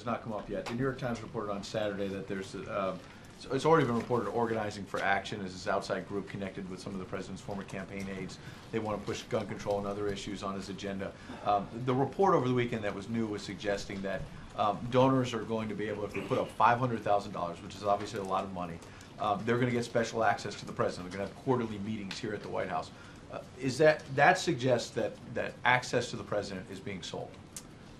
has not come up yet. The New York Times reported on Saturday that there's it's already been reported Organizing for Action is this outside group connected with some of the president's former campaign aides. They want to push gun control and other issues on his agenda. The report over the weekend that was new was suggesting that donors are going to be able, if they put up $500,000, which is obviously a lot of money, they're going to get special access to the president. They're going to have quarterly meetings here at the White House. That suggests that access to the president is being sold?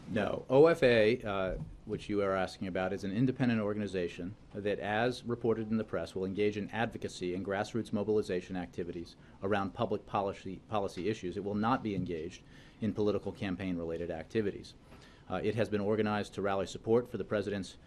No. OFA, which you are asking about, is an independent organization that, as reported in the press, will engage in advocacy and grassroots mobilization activities around public policy issues. It will not be engaged in political campaign-related activities. It has been organized to rally support for the president's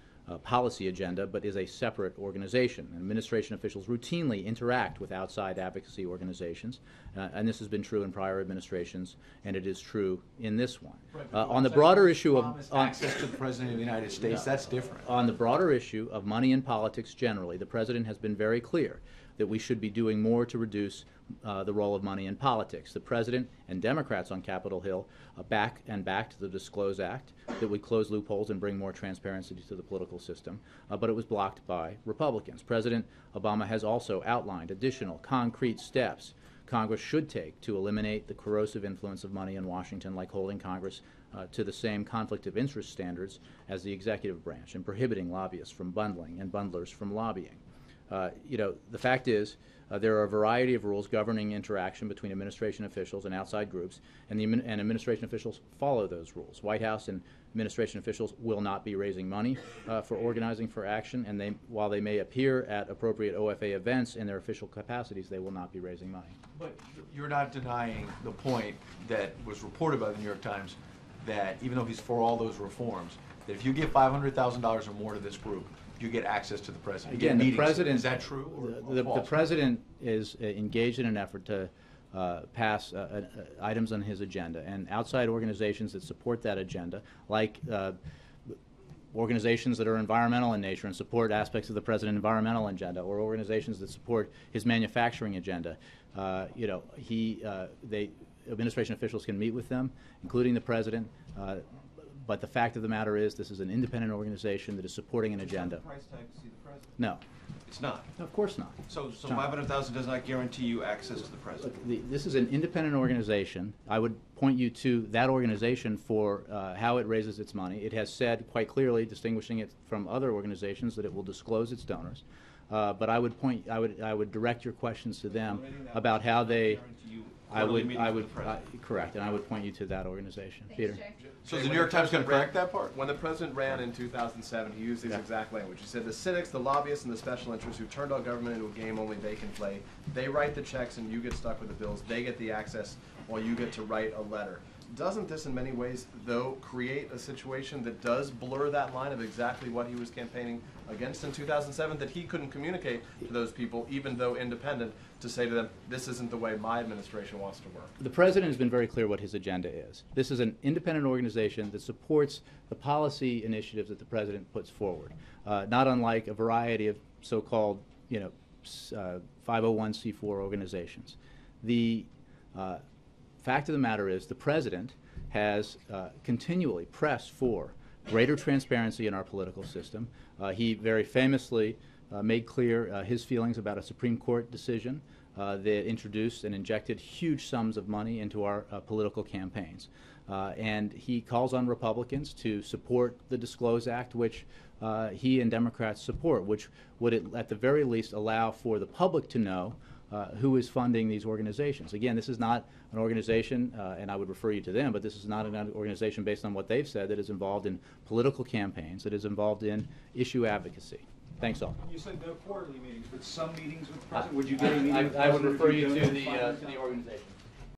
policy agenda, but is a separate organization. Administration officials routinely interact with outside advocacy organizations, and this has been true in prior administrations, and it is true in this one. Right, on the broader issue of access to the president of the United States, that's different. On the broader issue of money in politics generally, the president has been very clear that we should be doing more to reduce the role of money in politics. The president and Democrats on Capitol Hill backed the Disclose Act that would close loopholes and bring more transparency to the political system, but it was blocked by Republicans. President Obama has also outlined additional concrete steps Congress should take to eliminate the corrosive influence of money in Washington, like holding Congress to the same conflict of interest standards as the executive branch and prohibiting lobbyists from bundling and bundlers from lobbying. The fact is, there are a variety of rules governing interaction between administration officials and outside groups, and administration officials follow those rules. White House and administration officials will not be raising money for Organizing for Action, and while they may appear at appropriate OFA events in their official capacities, they will not be raising money. But you're not denying the point that was reported by the New York Times that even though he's for all those reforms, that if you give $500,000 or more to this group, you get access to the president. Again, the president, is that true? The president is engaged in an effort to pass items on his agenda, and outside organizations that support that agenda, like organizations that are environmental in nature and support aspects of the president's environmental agenda, or organizations that support his manufacturing agenda, administration officials can meet with them, including the president. But the fact of the matter is, this is an independent organization that is supporting an agenda. Is that the price tag to see the president? No. It's not? No, of course not. So $500,000 does not guarantee you access to the president? Look, this is an independent organization. I would point you to that organization for how it raises its money. It has said quite clearly, distinguishing it from other organizations, that it will disclose its donors. But I would direct your questions to them about how they. Correct, and I would point you to that organization. Thanks, Peter. Jay. So is the New York Times going to correct that part? When the president ran in 2007, he used these exact language. He said, the cynics, the lobbyists, and the special interests who turned our government into a game only they can play, they write the checks and you get stuck with the bills. They get the access while you get to write a letter. Doesn't this in many ways, though, create a situation that does blur that line of exactly what he was campaigning against in 2007, that he couldn't communicate to those people, even though independent, to say to them, this isn't the way my administration wants to work? The president has been very clear what his agenda is. This is an independent organization that supports the policy initiatives that the president puts forward, not unlike a variety of so-called 501c4 organizations. The fact of the matter is, the president has continually pressed for greater transparency in our political system. He very famously made clear his feelings about a Supreme Court decision that introduced and injected huge sums of money into our political campaigns. And he calls on Republicans to support the Disclose Act, which he and Democrats support, which would at the very least allow for the public to know who is funding these organizations. Again, this is not an organization, and I would refer you to them, but this is not an organization based on what they've said that is involved in political campaigns, that is involved in issue advocacy. Thanks all. You said no quarterly meetings, but some meetings with the president. Would you get a meeting with the I would president refer if you you to donated the organization.